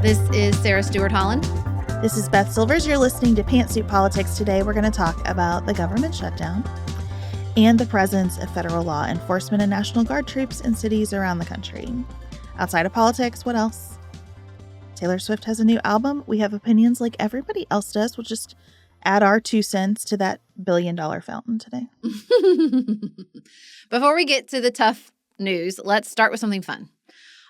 This is Sarah Stewart Holland. This is Beth Silvers. You're listening to Pantsuit Politics. Today we're going to talk about the government shutdown and the presence of federal law enforcement and National Guard troops in cities around the country. Outside of politics, what else? Taylor Swift has a new album. We have opinions like everybody else does. We'll just add our 2 cents to that billion-dollar fountain today. Before we get to the tough news, let's start with something fun.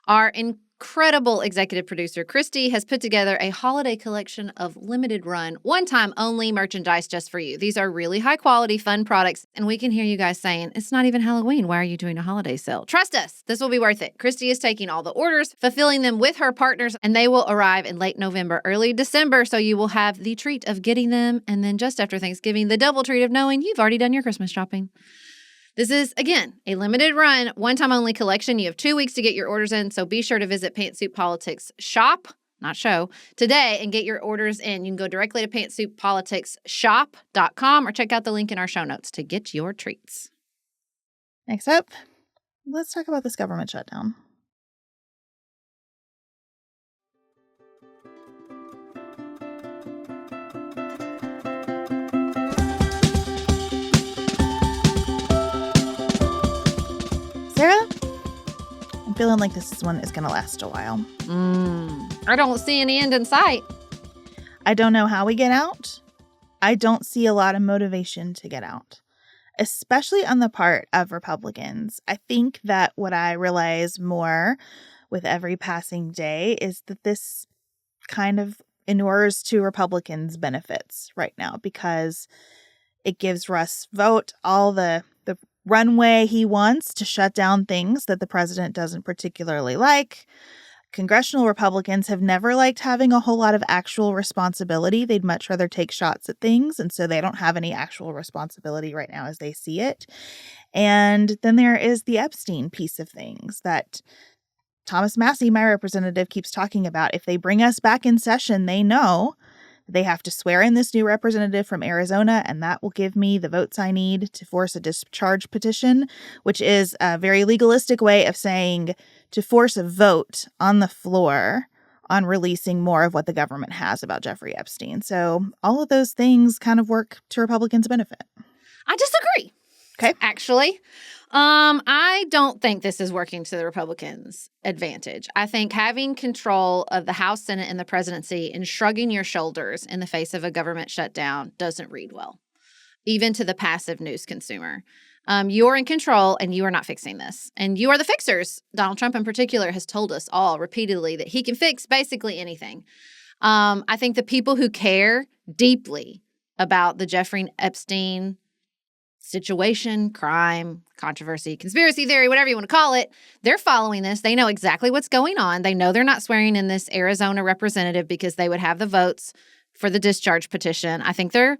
Our incredible executive producer, Christy, has put together a holiday collection of limited run, one-time only merchandise just for you. These are really high-quality, fun products, and we can hear you guys saying, it's not even Halloween. Why are you doing a holiday sale? Trust us, this will be worth it. Christy is taking all the orders, fulfilling them with her partners, and they will arrive in late November, early December, so you will have the treat of getting them, and then just after Thanksgiving, the double treat of knowing you've already done your Christmas shopping. This is, again, a limited run, one-time only collection. You have 2 weeks to get your orders in, so be sure to visit Pantsuit Politics shop, not show, today and get your orders in. You can go directly to pantsuitpoliticsshop.com or check out the link in our show notes to get your treats. Next up, let's talk about this government shutdown. Sarah, I'm feeling like this one is going to last a while. I don't see any end in sight. I don't know how we get out. I don't see a lot of motivation to get out, especially on the part of Republicans. I think that what I realize more with every passing day is that this kind of inures to Republicans' benefits right now because it gives Russ Vought all the runway he wants to shut down things that the president doesn't particularly like. Congressional Republicans have never liked having a whole lot of actual responsibility. They'd much rather take shots at things, and so they don't have any actual responsibility right now as they see it. And then there is the Epstein piece of things that Thomas Massie, my representative, keeps talking about. If they bring us back in session, they know they have to swear in this new representative from Arizona, and that will give me the votes I need to force a discharge petition, which is a very legalistic way of saying to force a vote on the floor on releasing more of what the government has about Jeffrey Epstein. So all of those things kind of work to Republicans' benefit. I disagree. Okay. Actually, I don't think this is working to the Republicans' advantage. I think having control of the House, Senate, and the presidency and shrugging your shoulders in the face of a government shutdown doesn't read well, even to the passive news consumer. You're in control and you are not fixing this. And you are the fixers. Donald Trump in particular has told us all repeatedly that he can fix basically anything. I think the people who care deeply about the Jeffrey Epstein situation, crime, controversy, conspiracy theory, whatever you want to call it, they're following this. They know exactly what's going on. They know they're not swearing in this Arizona representative because they would have the votes for the discharge petition. I think they're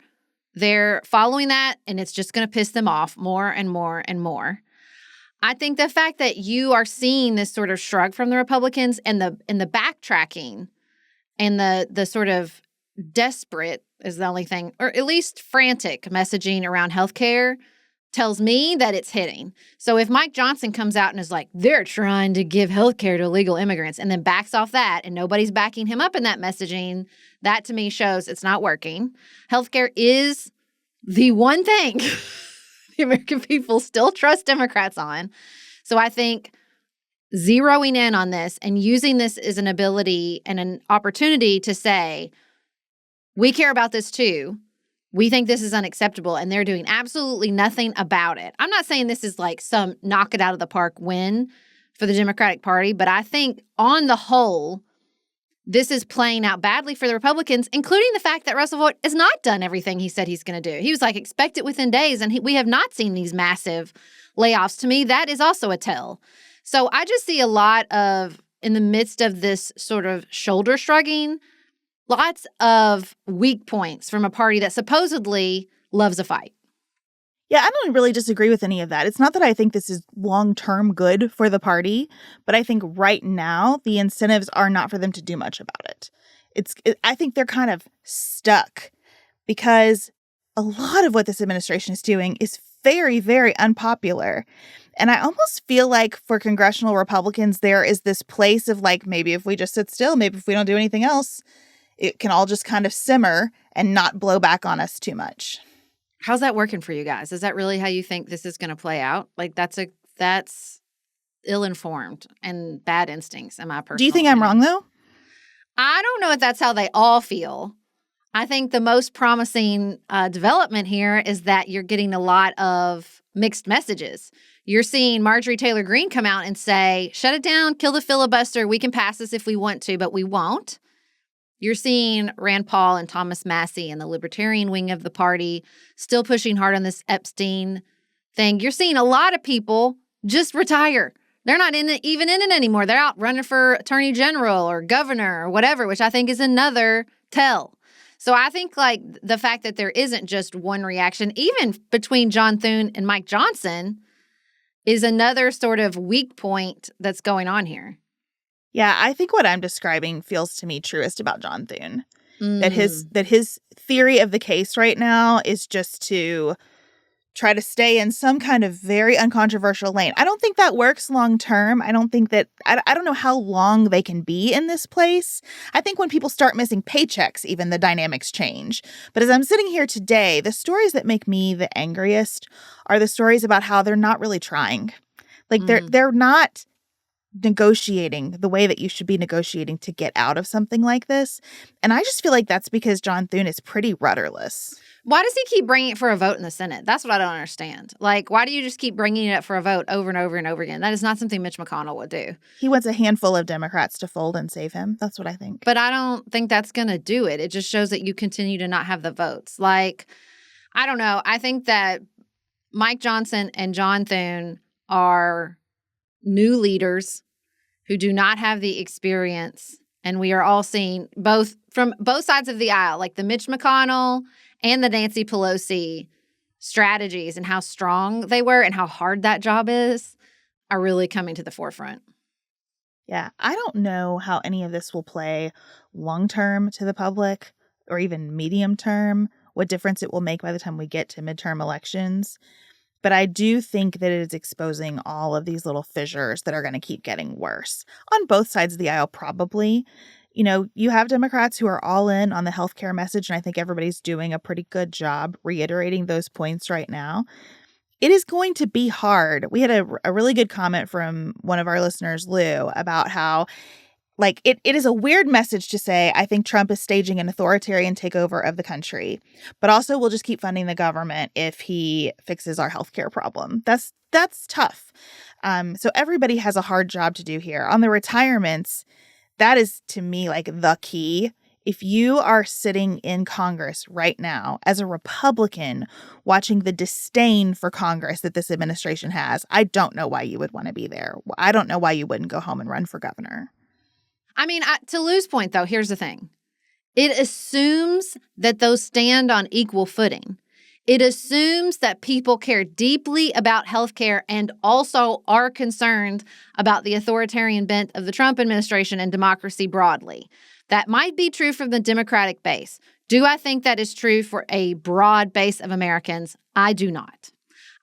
following that, and it's just going to piss them off more and more and more. I think the fact that you are seeing this sort of shrug from the Republicans and the backtracking and the sort of desperate is the only thing, or at least frantic messaging around healthcare tells me that it's hitting. So if Mike Johnson comes out and is like, they're trying to give healthcare to illegal immigrants and then backs off that and nobody's backing him up in that messaging, that to me shows it's not working. Healthcare is the one thing the American people still trust Democrats on. So I think zeroing in on this and using this as an ability and an opportunity to say, we care about this too. We think this is unacceptable, and they're doing absolutely nothing about it. I'm not saying this is like some knock it out of the park win for the Democratic Party, but I think on the whole, this is playing out badly for the Republicans, including the fact that Russell Vought has not done everything he said he's going to do. He was like, expect it within days, and we have not seen these massive layoffs. To me, that is also a tell. So I just see a lot of, in the midst of this sort of shoulder shrugging, lots of weak points from a party that supposedly loves a fight. Yeah, I don't really disagree with any of that. It's not that I think this is long-term good for the party, but I think right now the incentives are not for them to do much about it. I think they're kind of stuck because a lot of what this administration is doing is very, very unpopular. And I almost feel like for congressional Republicans, there is this place of like, maybe if we just sit still, maybe if we don't do anything else, it can all just kind of simmer and not blow back on us too much. How's that working for you guys? Is that really how you think this is going to play out? Like that's ill-informed and bad instincts in my personal Do you think opinion. I'm wrong, though? I don't know if that's how they all feel. I think the most promising development here is that you're getting a lot of mixed messages. You're seeing Marjorie Taylor Greene come out and say, shut it down, kill the filibuster. We can pass this if we want to, but we won't. You're seeing Rand Paul and Thomas Massie and the libertarian wing of the party still pushing hard on this Epstein thing. You're seeing a lot of people just retire. They're not even in it anymore. They're out running for attorney general or governor or whatever, which I think is another tell. So I think like the fact that there isn't just one reaction, even between John Thune and Mike Johnson, is another sort of weak point that's going on here. Yeah, I think what I'm describing feels to me truest about John Thune. That his theory of the case right now is just to try to stay in some kind of very uncontroversial lane. I don't think that works long term. I don't think that I don't know how long they can be in this place. I think when people start missing paychecks, even the dynamics change. But as I'm sitting here today, the stories that make me the angriest are the stories about how they're not really trying. Like they're not negotiating the way that you should be negotiating to get out of something like this. And I just feel like that's because John Thune is pretty rudderless. Why does he keep bringing it for a vote in the Senate? That's what I don't understand. Like, why do you just keep bringing it up for a vote over and over and over again? That is not something Mitch McConnell would do. He wants a handful of Democrats to fold and save him. That's what I think. But I don't think that's going to do it. It just shows that you continue to not have the votes. Like, I don't know. I think that Mike Johnson and John Thune are new leaders who do not have the experience. And we are all seeing both from both sides of the aisle, like the Mitch McConnell and the Nancy Pelosi strategies and how strong they were and how hard that job is are really coming to the forefront. Yeah, I don't know how any of this will play long term to the public or even medium term, what difference it will make by the time we get to midterm elections. But I do think that it is exposing all of these little fissures that are going to keep getting worse on both sides of the aisle, probably. You know, you have Democrats who are all in on the healthcare message, and I think everybody's doing a pretty good job reiterating those points right now. It is going to be hard. We had a really good comment from one of our listeners, Lou, about how like it is a weird message to say, I think Trump is staging an authoritarian takeover of the country, but also we'll just keep funding the government if he fixes our healthcare problem. That's tough. So everybody has a hard job to do here. On the retirements, that is to me like the key. If you are sitting in Congress right now as a Republican watching the disdain for Congress that this administration has, I don't know why you would want to be there. I don't know why you wouldn't go home and run for governor. I mean, to Lou's point, though, here's the thing. It assumes that those stand on equal footing. It assumes that people care deeply about healthcare and also are concerned about the authoritarian bent of the Trump administration and democracy broadly. That might be true from the Democratic base. Do I think that is true for a broad base of Americans? I do not.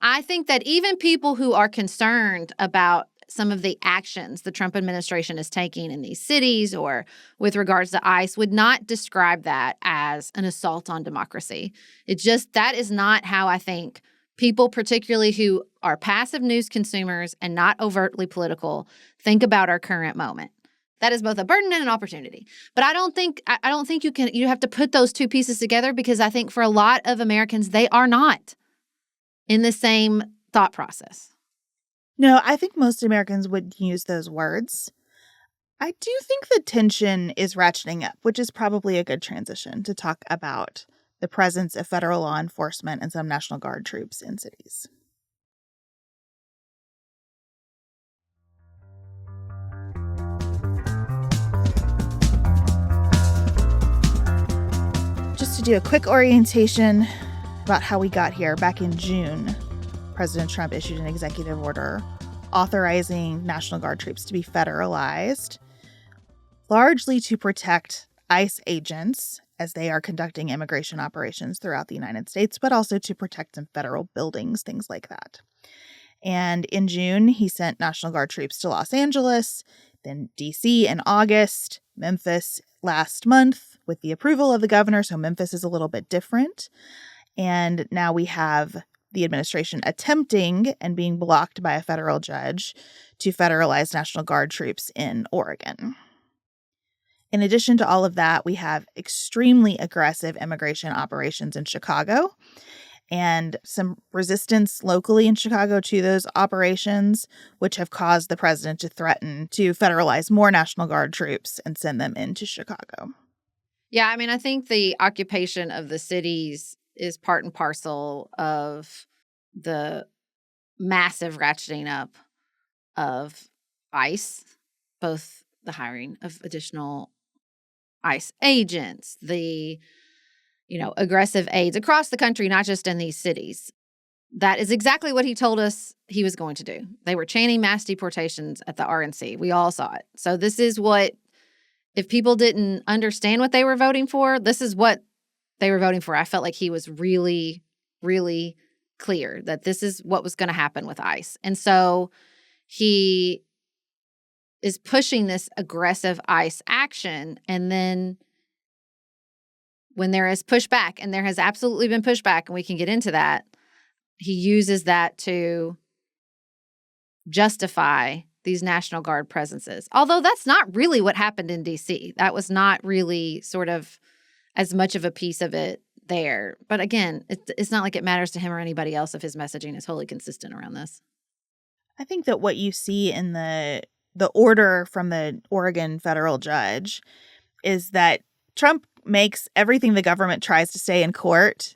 I think that even people who are concerned about some of the actions the Trump administration is taking in these cities or with regards to ICE would not describe that as an assault on democracy. That is not how I think people, particularly who are passive news consumers and not overtly political, think about our current moment. That is both a burden and an opportunity. But I don't think you have to put those two pieces together because I think for a lot of Americans, they are not in the same thought process. No, I think most Americans would use those words. I do think the tension is ratcheting up, which is probably a good transition to talk about the presence of federal law enforcement and some National Guard troops in cities. Just to do a quick orientation about how we got here, back in June, President Trump issued an executive order authorizing National Guard troops to be federalized, largely to protect ICE agents as they are conducting immigration operations throughout the United States, but also to protect some federal buildings, things like that. And in June, he sent National Guard troops to Los Angeles, then D.C. in August, Memphis last month with the approval of the governor, so Memphis is a little bit different. And now we have the administration attempting and being blocked by a federal judge to federalize National Guard troops in Oregon. In addition to all of that, we have extremely aggressive immigration operations in Chicago and some resistance locally in Chicago to those operations, which have caused the president to threaten to federalize more National Guard troops and send them into Chicago. Yeah, I mean, I think the occupation of the cities is part and parcel of the massive ratcheting up of ICE, both the hiring of additional ICE agents, the aggressive aids across the country, not just in these cities. That is exactly what he told us he was going to do. They were chanting mass deportations at the RNC. We all saw it. So this is what, if people didn't understand what they were voting for, this is what they were voting for. I felt like he was really, really clear that this is what was going to happen with ICE. And so he is pushing this aggressive ICE action, and then when there is pushback, and there has absolutely been pushback, and we can get into that, he uses that to justify these National Guard presences. Although that's not really what happened in D.C. That was not really sort of as much of a piece of it there. But again, it's not like it matters to him or anybody else if his messaging is wholly consistent around this. I think that what you see in the order from the Oregon federal judge is that Trump makes everything the government tries to say in court,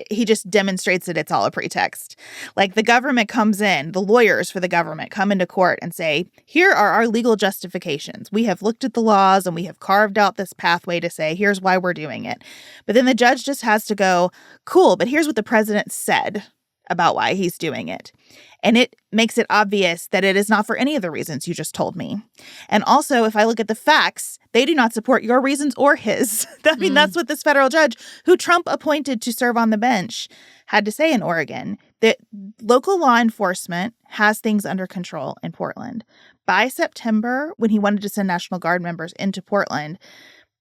he just demonstrates that it's all a pretext. Like, the government comes in, the lawyers for the government come into court and say, here are our legal justifications. We have looked at the laws and we have carved out this pathway to say, here's why we're doing it. But then the judge just has to go, cool, but here's what the president said about why he's doing it. And it makes it obvious that it is not for any of the reasons you just told me. And also, if I look at the facts, they do not support your reasons or his. I mean, that's what this federal judge, who Trump appointed to serve on the bench, had to say in Oregon, that local law enforcement has things under control in Portland. By September, when he wanted to send National Guard members into Portland,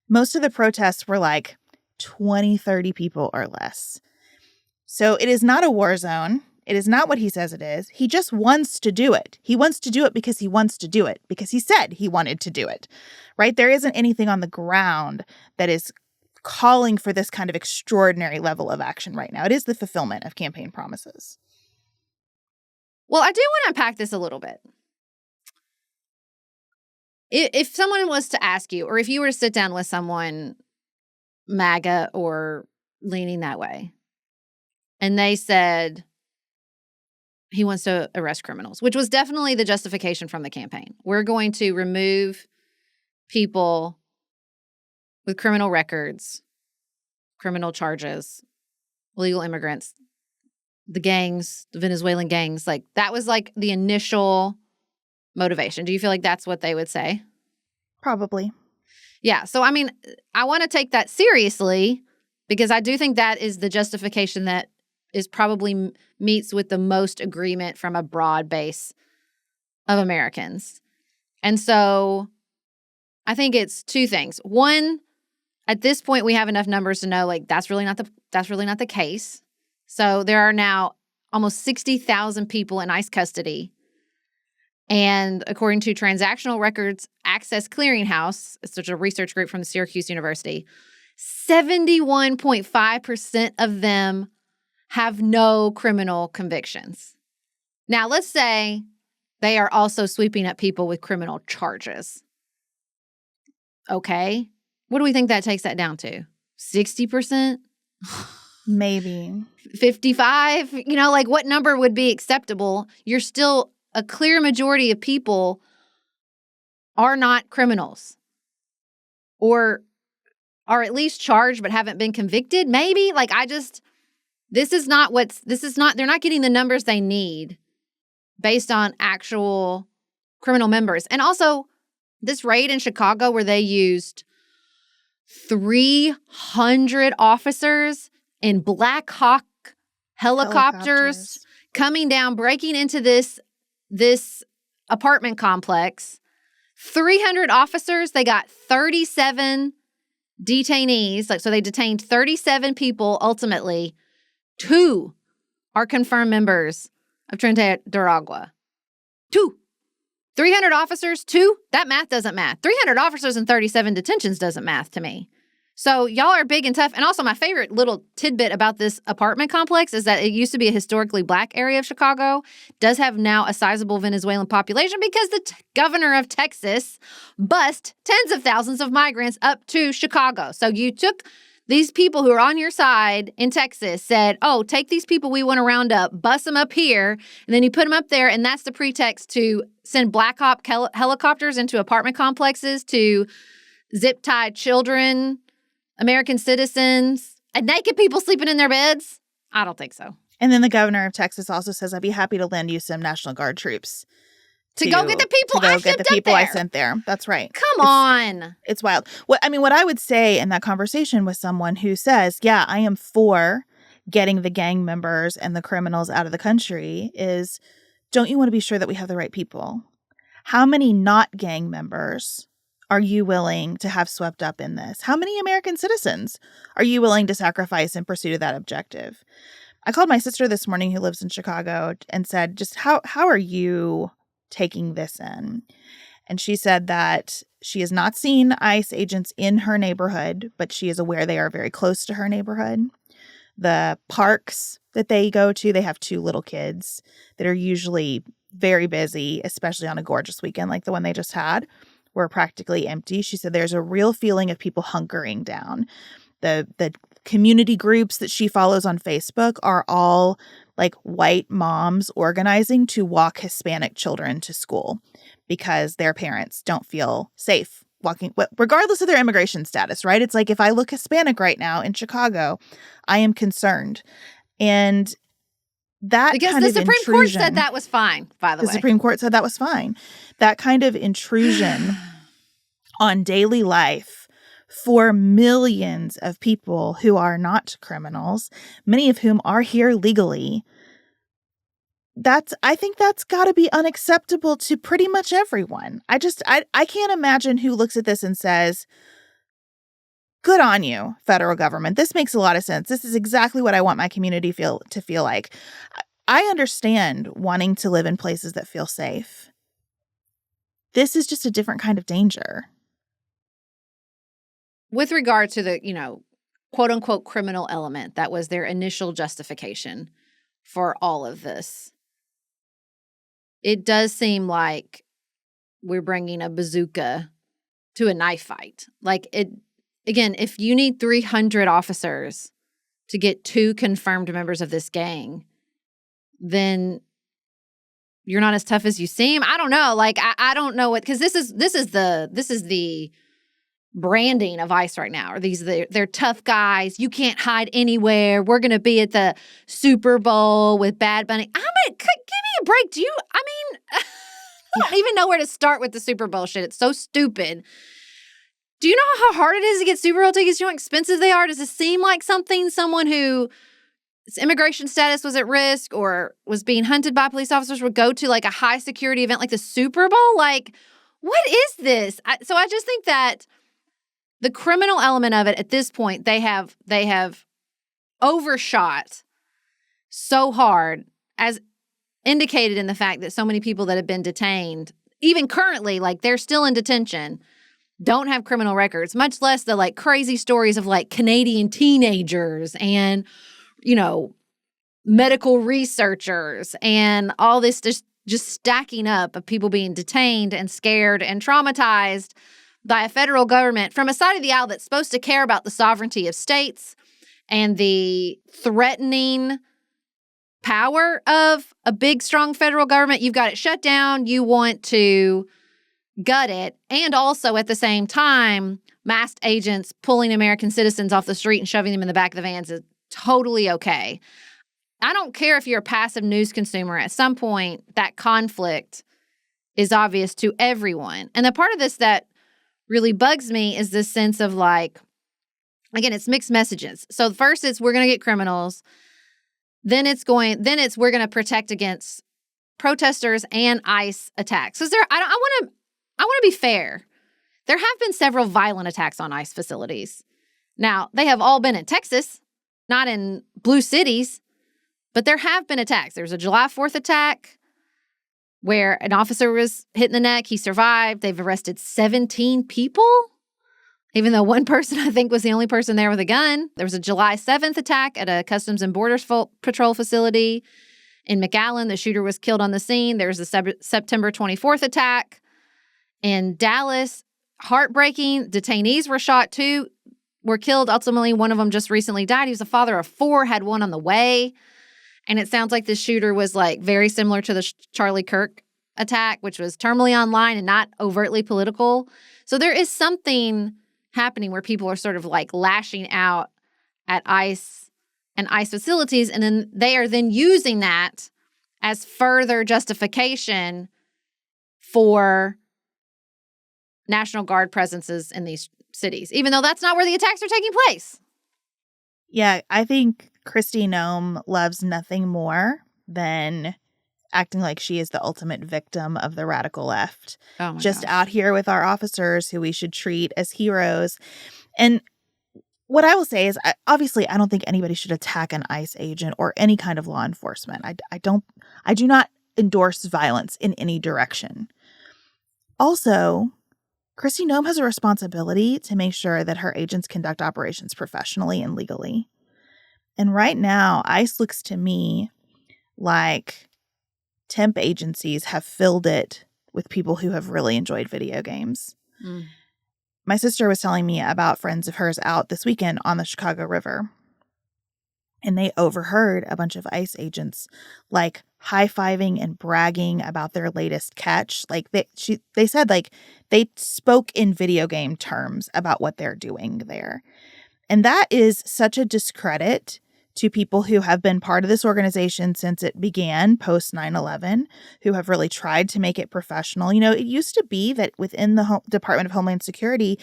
most of the protests were like 20, 30 people or less. So it is not a war zone. It is not what he says it is. He just wants to do it. He wants to do it because he wants to do it, because he said he wanted to do it, right? There isn't anything on the ground that is calling for this kind of extraordinary level of action right now. It is the fulfillment of campaign promises. Well, I do want to unpack this a little bit. If someone was to ask you, or if you were to sit down with someone MAGA or leaning that way, and they said he wants to arrest criminals, which was definitely the justification from the campaign. We're going to remove people with criminal records, criminal charges, illegal immigrants, the gangs, the Venezuelan gangs. Like, that was like the initial motivation. Do you feel like that's what they would say? Probably. Yeah. So, I mean, I want to take that seriously, because I do think that is the justification that is probably meets with the most agreement from a broad base of Americans. And so I think it's two things. One, at this point, we have enough numbers to know, like, that's really not the case. So there are now almost 60,000 people in ICE custody. And according to Transactional Records Access Clearinghouse, it's such a research group from the Syracuse University, 71.5% of them have no criminal convictions. Now, let's say they are also sweeping up people with criminal charges. Okay. What do we think that takes that down to? 60%? Maybe. 55? Like, what number would be acceptable? You're still, a clear majority of people are not criminals, or are at least charged but haven't been convicted. Maybe. Like, they're not getting the numbers they need based on actual criminal members. And also, this raid in Chicago where they used 300 officers in Black Hawk helicopters coming down, breaking into this apartment complex. 300 officers. They got 37 detainees. So they detained 37 people ultimately. 2 are confirmed members of Trinidad Aragua. 2. 300 officers, 2? That math doesn't math. 300 officers and 37 detentions doesn't math to me. So y'all are big and tough. And also my favorite little tidbit about this apartment complex is that it used to be a historically Black area of Chicago, does have now a sizable Venezuelan population because the governor of Texas bussed tens of thousands of migrants up to Chicago. So you took these people who are on your side in Texas, said, oh, take these people we want to round up, bus them up here, and then you put them up there, and that's the pretext to send Black Hawk helicopters into apartment complexes to zip-tie children, American citizens, and naked people sleeping in their beds? I don't think so. And then the governor of Texas also says, I'd be happy to lend you some National Guard troops. To go get the people I sent there. That's right. Come on. It's wild. What I would say in that conversation with someone who says, yeah, I am for getting the gang members and the criminals out of the country is, don't you want to be sure that we have the right people? How many not gang members are you willing to have swept up in this? How many American citizens are you willing to sacrifice in pursuit of that objective? I called my sister this morning who lives in Chicago and said, just how are you taking this in? And she said that she has not seen ICE agents in her neighborhood, but she is aware they are very close to her neighborhood. The parks that they go to, they have 2 little kids that are usually very busy, especially on a gorgeous weekend like the one they just had, were practically empty. She said there's a real feeling of people hunkering down. The community groups that she follows on Facebook are all like white moms organizing to walk Hispanic children to school because their parents don't feel safe walking, regardless of their immigration status, right? It's like, if I look Hispanic right now in Chicago, I am concerned. And that because kind the of Supreme intrusion, Court said that was fine, by the way. The Supreme Court said that was fine. That kind of intrusion on daily life for millions of people who are not criminals, many of whom are here legally, I think that's got to be unacceptable to pretty much everyone. I can't imagine who looks at this and says, good on you, federal government. This makes a lot of sense. This is exactly what I want my community to feel like. I understand wanting to live in places that feel safe. This is just a different kind of danger. With regard to the, quote unquote criminal element, that was their initial justification for all of this. It does seem like we're bringing a bazooka to a knife fight. Like, again, if you need 300 officers to get 2 confirmed members of this gang, then you're not as tough as you seem. I don't know. Like, I don't know what, because this is the branding of ICE right now. Or they're tough guys. You can't hide anywhere. We're going to be at the Super Bowl with Bad Bunny. Give me a break. I don't even know where to start with the Super Bowl shit. It's so stupid. Do you know how hard it is to get Super Bowl tickets? Do you know how expensive they are? Does it seem like someone whose immigration status was at risk or was being hunted by police officers would go to, like, a high security event like the Super Bowl? Like, what is this? So I just think that the criminal element of it at this point, they have overshot so hard, as indicated in the fact that so many people that have been detained, even currently, like, they're still in detention, don't have criminal records, much less the, like, crazy stories of, like, Canadian teenagers and, medical researchers and all this just stacking up of people being detained and scared and traumatized by a federal government from a side of the aisle that's supposed to care about the sovereignty of states and the threatening power of a big, strong federal government. You've got it shut down. You want to gut it. And also at the same time, masked agents pulling American citizens off the street and shoving them in the back of the vans is totally okay. I don't care if you're a passive news consumer. At some point, that conflict is obvious to everyone. And the part of this that really bugs me is this sense of, like, again, it's mixed messages. So first it's we're going to get criminals. Then it's we're going to protect against protesters and ICE attacks. Because I want to be fair. There have been several violent attacks on ICE facilities. Now, they have all been in Texas, not in blue cities, but there have been attacks. There was a July 4th attack where an officer was hit in the neck. He survived. They've arrested 17 people, even though one person, I think, was the only person there with a gun. There was a July 7th attack at a Customs and Border Patrol facility in McAllen. The shooter was killed on the scene. There was a September 24th attack in Dallas. Heartbreaking. Detainees were shot. 2 were killed. Ultimately, one of them just recently died. He was a father of 4, had one on the way. And it sounds like the shooter was like very similar to the Charlie Kirk attack, which was terminally online and not overtly political. So there is something happening where people are sort of like lashing out at ICE and ICE facilities, and then they are then using that as further justification for National Guard presences in these cities, even though that's not where the attacks are taking place. Yeah, I think Kristi Noem loves nothing more than acting like she is the ultimate victim of the radical left. Oh my Just gosh. out here with our officers who we should treat as heroes. And what I will say is, obviously, I don't think anybody should attack an ICE agent or any kind of law enforcement. I do not endorse violence in any direction. Also, Kristi Noem has a responsibility to make sure that her agents conduct operations professionally and legally. And right now, ICE looks to me like temp agencies have filled it with people who have really enjoyed video games. Mm. My sister was telling me about friends of hers out this weekend on the Chicago River. And they overheard a bunch of ICE agents like high-fiving and bragging about their latest catch. Like they said like they spoke in video game terms about what they're doing there. And that is such a discredit to people who have been part of this organization since it began post 9/11, who have really tried to make it professional. You know, it used to be that within the Department of Homeland Security,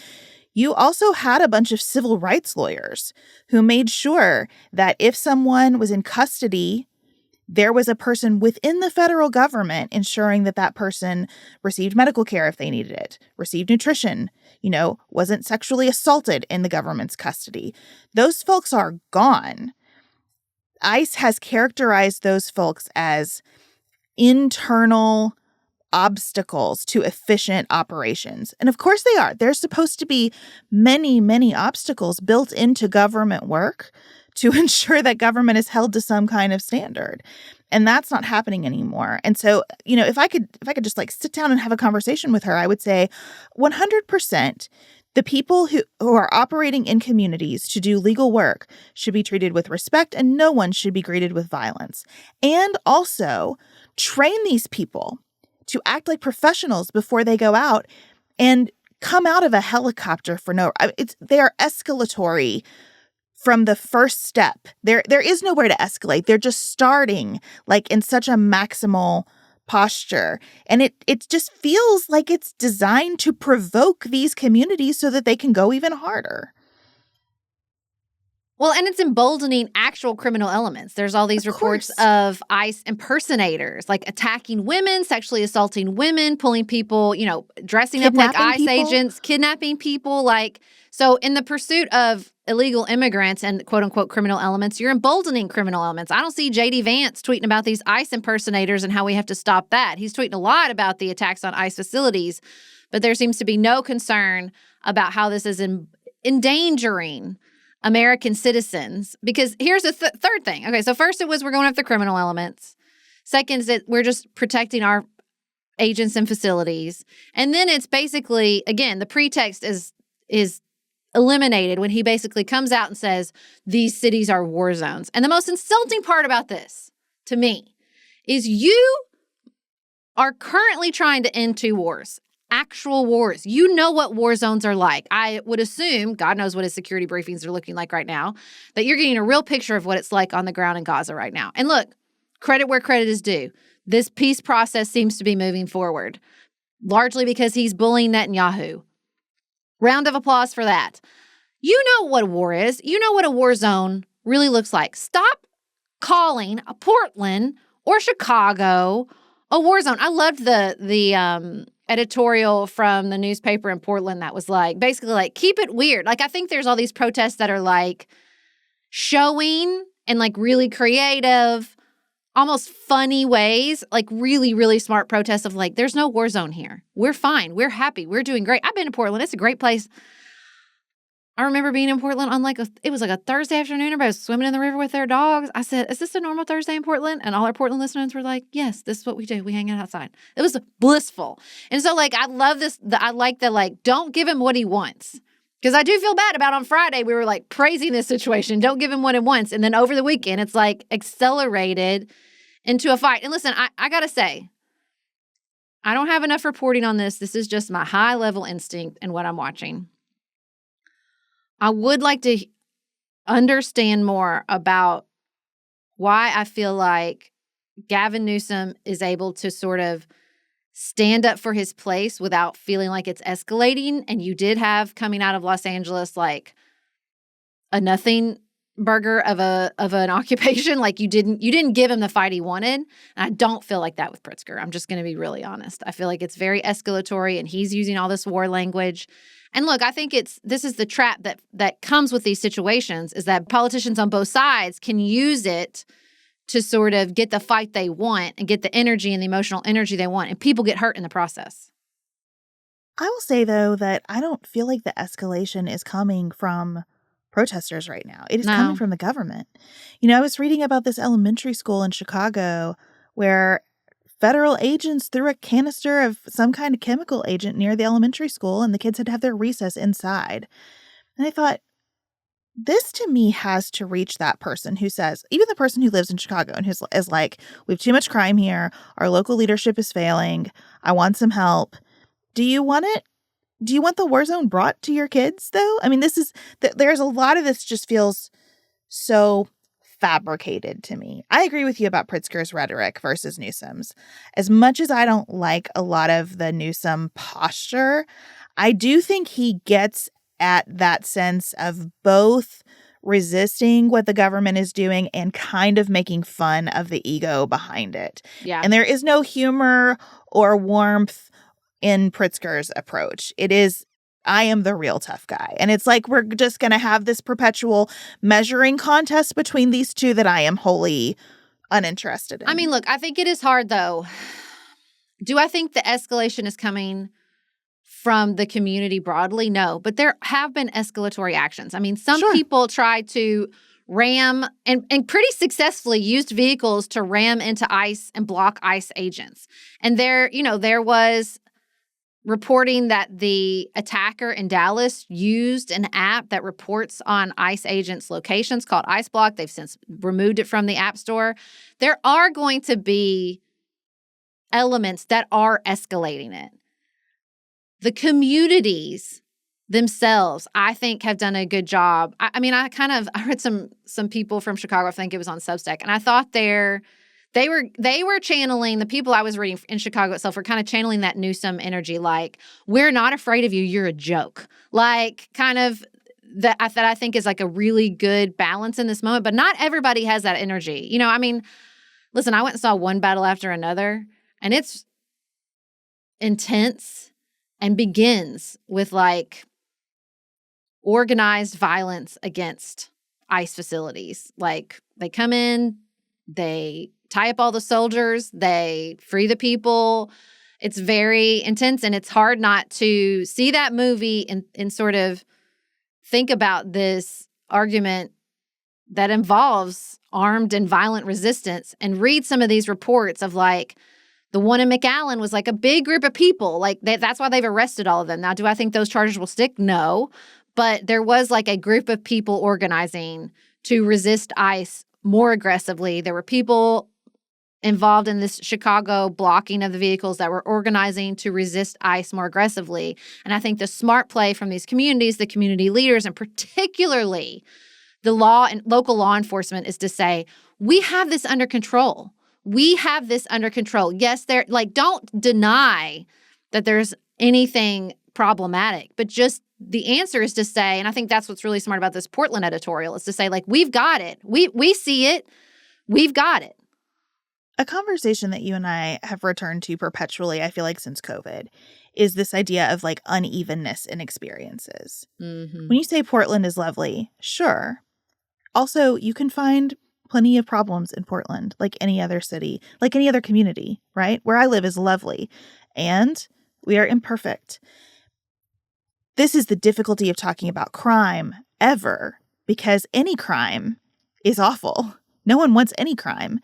you also had a bunch of civil rights lawyers who made sure that if someone was in custody, there was a person within the federal government ensuring that that person received medical care if they needed it, received nutrition, wasn't sexually assaulted in the government's custody. Those folks are gone. ICE has characterized those folks as internal obstacles to efficient operations. And of course they are. There's supposed to be many, many obstacles built into government work to ensure that government is held to some kind of standard. And that's not happening anymore. And so, if I could just like sit down and have a conversation with her, I would say 100% the people who are operating in communities to do legal work should be treated with respect, and no one should be greeted with violence. And also train these people to act like professionals before they go out and come out of a helicopter for they are escalatory from the first step. There is nowhere to escalate. They're just starting like in such a maximal posture. And it just feels like it's designed to provoke these communities so that they can go even harder. Well, and it's emboldening actual criminal elements. There's all these reports of ICE impersonators, like attacking women, sexually assaulting women, pulling people, dressing up like ICE agents, kidnapping people. So in the pursuit of illegal immigrants and quote unquote criminal elements, you're emboldening criminal elements. I don't see J.D. Vance tweeting about these ICE impersonators and how we have to stop that. He's tweeting a lot about the attacks on ICE facilities, but there seems to be no concern about how this is endangering American citizens. Because here's the third thing. Okay, so first it was we're going after criminal elements. Second is that we're just protecting our agents and facilities. And then it's basically, again, the pretext is eliminated when he basically comes out and says, these cities are war zones. And the most insulting part about this, to me, is you are currently trying to end 2 wars. Actual wars. You know what war zones are like. I would assume, God knows what his security briefings are looking like right now, that you're getting a real picture of what it's like on the ground in Gaza right now. And look, credit where credit is due. This peace process seems to be moving forward, largely because he's bullying Netanyahu. Round of applause for that. You know what a war is. You know what a war zone really looks like. Stop calling a Portland or Chicago a war zone. I loved the editorial from the newspaper in Portland that was like, basically like, keep it weird. Like, I think there's all these protests that are like showing and like really creative, almost funny ways, like really, really smart protests of like, there's no war zone here. We're fine. We're happy. We're doing great. I've been to Portland. It's a great place. I remember being in Portland on it was like a Thursday afternoon. Everybody was swimming in the river with their dogs. I said, is this a normal Thursday in Portland? And all our Portland listeners were like, yes, this is what we do. We hang out outside. It was blissful. And so like, I love this. I like the like, don't give him what he wants. Because I do feel bad about on Friday, we were like praising this situation. Don't give him what he wants. And then over the weekend, it's like accelerated into a fight. And listen, I got to say, I don't have enough reporting on this. This is just my high level instinct and what I'm watching. I would like to understand more about why I feel like Gavin Newsom is able to sort of stand up for his place without feeling like it's escalating. And you did have coming out of Los Angeles like a nothing burger of an occupation. Like you didn't give him the fight he wanted. And I don't feel like that with Pritzker. I'm just going to be really honest. I feel like it's very escalatory and he's using all this war language. And look, I think this is the trap that comes with these situations is that politicians on both sides can use it to sort of get the fight they want and get the energy and the emotional energy they want. And people get hurt in the process. I will say, though, that I don't feel like the escalation is coming from protesters right now. It is coming from the government. You know, I was reading about this elementary school in Chicago where federal agents threw a canister of some kind of chemical agent near the elementary school, and the kids had to have their recess inside. And I thought, this to me has to reach that person who says, even the person who lives in Chicago and is like, we have too much crime here. Our local leadership is failing. I want some help. Do you want it? Do you want the war zone brought to your kids, though? I mean, there's a lot of this just feels so fabricated to me. I agree with you about Pritzker's rhetoric versus Newsom's. As much as I don't like a lot of the Newsom posture, I do think he gets at that sense of both resisting what the government is doing and kind of making fun of the ego behind it. Yeah. And there is no humor or warmth in Pritzker's approach. It is, I am the real tough guy. And it's like we're just going to have this perpetual measuring contest between these two that I am wholly uninterested in. I mean, look, I think it is hard, though. Do I think the escalation is coming from the community broadly? No. But there have been escalatory actions. I mean, some people try to ram and pretty successfully used vehicles to ram into ICE and block ICE agents. And there was reporting that the attacker in Dallas used an app that reports on ICE agents' locations called ICE Block. They've since removed it from the App Store. There are going to be elements that are escalating it. The communities themselves, I think, have done a good job. I read some people from Chicago, I think it was on Substack, and I thought they were channeling, the people I was reading in Chicago itself were kind of channeling that Newsom energy, like, we're not afraid of you, you're a joke. Like, kind of that I think is like a really good balance in this moment, but not everybody has that energy. You know, I mean, listen, I went and saw one battle after another, and it's intense and begins with like organized violence against ICE facilities. Like, they come in, they tie up all the soldiers, they free the people. It's very intense, and it's hard not to see that movie and sort of think about this argument that involves armed and violent resistance and read some of these reports of like, the one in McAllen was like a big group of people. Like that's why they've arrested all of them. Now, do I think those charges will stick? No. But there was like a group of people organizing to resist ICE more aggressively. There were people involved in this Chicago blocking of the vehicles that were organizing to resist ICE more aggressively. And I think the smart play from these communities, the community leaders, and particularly the law and local law enforcement is to say, we have this under control. We have this under control. Yes, don't deny that there's anything problematic. But just the answer is to say, and I think that's what's really smart about this Portland editorial, is to say, like, we've got it. We see it. We've got it. A conversation that you and I have returned to perpetually, I feel like, since COVID, is this idea of like unevenness in experiences. Mm-hmm. When you say Portland is lovely, sure. Also, you can find plenty of problems in Portland, like any other city, like any other community, right? Where I live is lovely, and we are imperfect. This is the difficulty of talking about crime ever, because any crime is awful. No one wants any crime.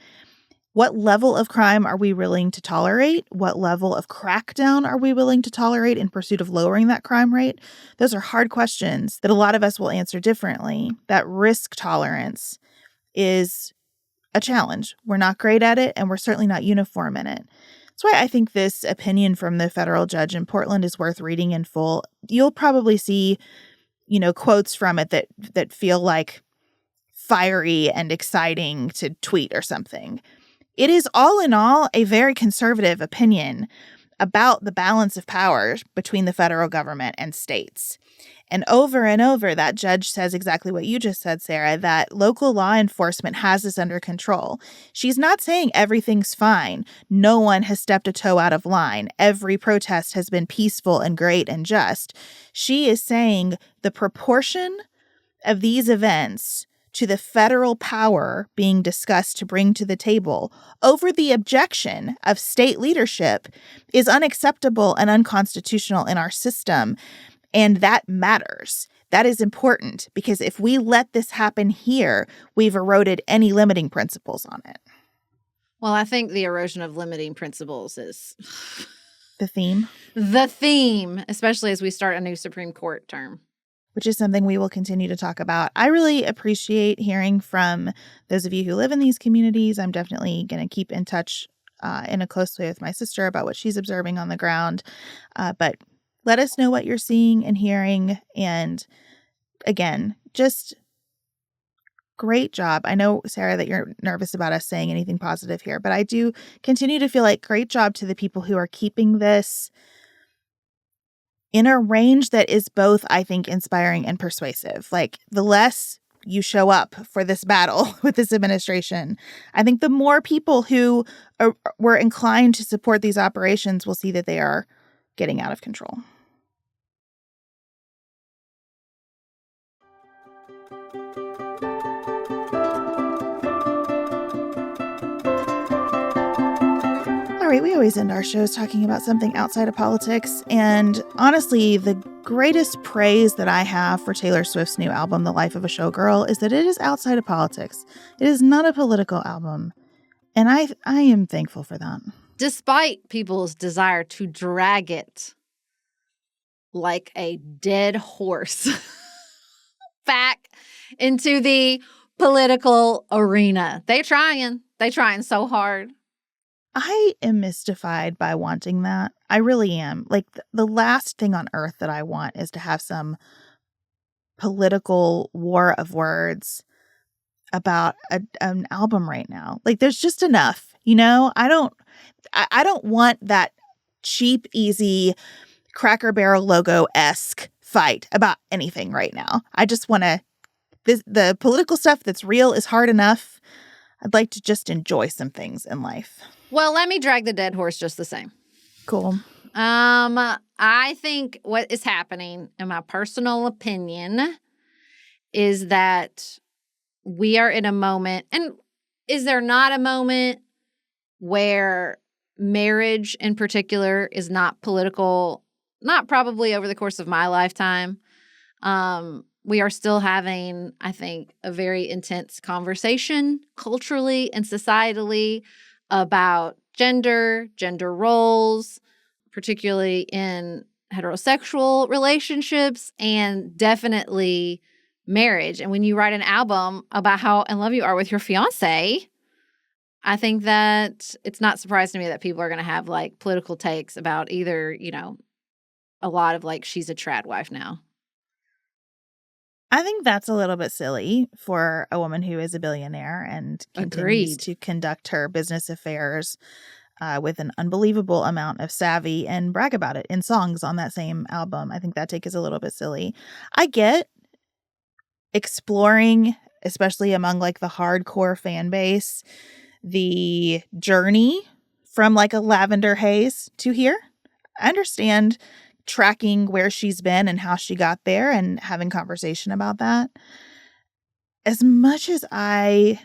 What level of crime are we willing to tolerate? What level of crackdown are we willing to tolerate in pursuit of lowering that crime rate? Those are hard questions that a lot of us will answer differently. That risk tolerance is a challenge. We're not great at it, and we're certainly not uniform in it. That's why I think this opinion from the federal judge in Portland is worth reading in full. You'll probably see, quotes from it that feel like fiery and exciting to tweet or something. It is all in all a very conservative opinion about the balance of power between the federal government and states. And over, that judge says exactly what you just said, Sarah, that local law enforcement has this under control. She's not saying everything's fine. No one has stepped a toe out of line. Every protest has been peaceful and great and just. She is saying the proportion of these events to the federal power being discussed to bring to the table over the objection of state leadership is unacceptable and unconstitutional in our system. And that matters. That is important, because if we let this happen here, we've eroded any limiting principles on it. Well, I think the erosion of limiting principles is the theme. The theme, especially as we start a new Supreme Court term. Which is something we will continue to talk about. I really appreciate hearing from those of you who live in these communities. I'm definitely going to keep in touch in a close way with my sister about what she's observing on the ground. But let us know what you're seeing and hearing. And again, just great job. I know, Sarah, that you're nervous about us saying anything positive here, but I do continue to feel like great job to the people who are keeping this in a range that is both, I think, inspiring and persuasive. Like, the less you show up for this battle with this administration, I think the more people who were inclined to support these operations will see that they are getting out of control. All right, we always end our shows talking about something outside of politics. And honestly, the greatest praise that I have for Taylor Swift's new album, The Life of a Showgirl, is that it is outside of politics. It is not a political album. And I am thankful for that. Despite people's desire to drag it like a dead horse back into the political arena. They trying so hard. I am mystified by wanting that. I really am. Like, the last thing on earth that I want is to have some political war of words about an album right now. Like, there's just enough, I don't want that cheap, easy Cracker Barrel logo-esque fight about anything right now. I just want to, the political stuff that's real is hard enough. I'd like to just enjoy some things in life. Well, let me drag the dead horse just the same. Cool. I think what is happening, in my personal opinion, is that we are in a moment, and is there not a moment where marriage in particular is not political? Not probably over the course of my lifetime. We are still having, I think, a very intense conversation culturally and societally about gender roles, particularly in heterosexual relationships, and definitely marriage. And when you write an album about how in love you are with your fiance, I think that it's not surprising to me that people are going to have like political takes about either, a lot of like, she's a trad wife now. I think that's a little bit silly for a woman who is a billionaire and continues to conduct her business affairs with an unbelievable amount of savvy and brag about it in songs on that same album. I think that take is a little bit silly. I get exploring, especially among like the hardcore fan base, the journey from like a Lavender Haze to here. I understand tracking where she's been and how she got there and having conversation about that. As much as I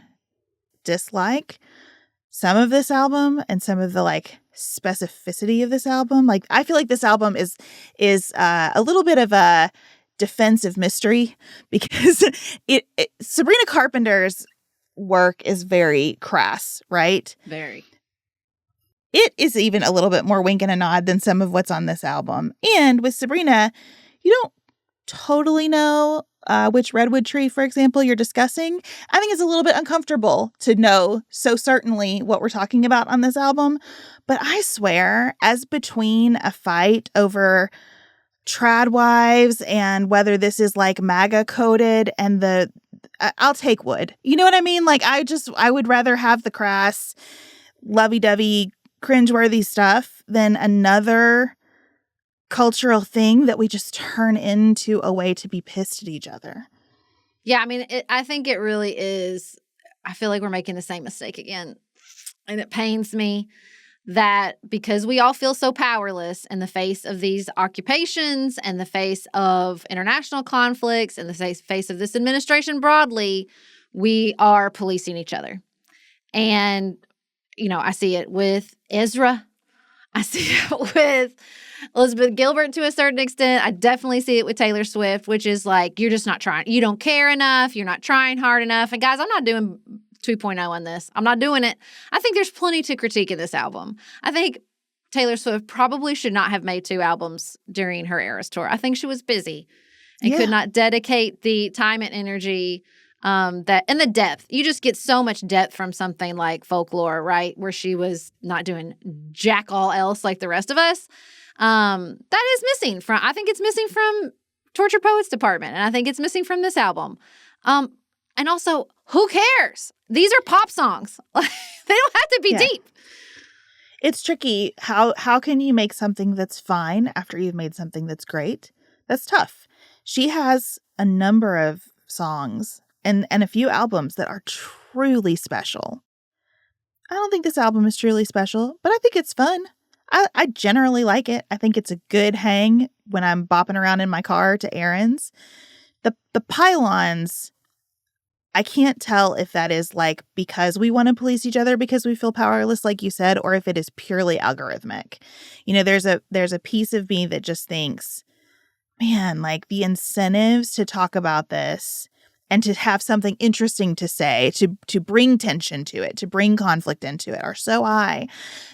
dislike some of this album and some of the like specificity of this album, like I feel like this album is a little bit of a defensive mystery because Sabrina Carpenter's work is very crass, right? Very. It is even a little bit more wink and a nod than some of what's on this album. And with Sabrina, you don't totally know which redwood tree, for example, you're discussing. I think it's a little bit uncomfortable to know so certainly what we're talking about on this album. But I swear, as between a fight over trad wives and whether this is like MAGA coded and I'll take wood. You know what I mean? Like I would rather have the crass, lovey-dovey, cringeworthy stuff than another cultural thing that we just turn into a way to be pissed at each other. Yeah, I mean, I think it really is. I feel like we're making the same mistake again. And it pains me that because we all feel so powerless in the face of these occupations and the face of international conflicts and the face of this administration broadly, we are policing each other. And, you know, I see it with Ezra. I see it with Elizabeth Gilbert to a certain extent. I definitely see it with Taylor Swift, which is like, you're just not trying. You don't care enough. You're not trying hard enough. And guys, I'm not doing 2.0 on this. I'm not doing it. I think there's plenty to critique in this album. I think Taylor Swift probably should not have made 2 albums during her Eras tour. I think she was busy and could not dedicate the time and energy and the depth. You just get so much depth from something like Folklore, right? Where she was not doing jack all else like the rest of us. That is missing from, I think it's missing from Torture Poets Department. And I think it's missing from this album. And also, who cares? These are pop songs. They don't have to be deep. It's tricky. How can you make something that's fine after you've made something that's great? That's tough. She has a number of songs and a few albums that are truly special. I don't think this album is truly special, but I think it's fun. I generally like it. I think it's a good hang when I'm bopping around in my car to errands. The pylons, I can't tell if that is like because we want to police each other because we feel powerless, like you said, or if it is purely algorithmic. You know, there's a piece of me that just thinks, man, like the incentives to talk about this and to have something interesting to say, to bring tension to it, to bring conflict into it are so high.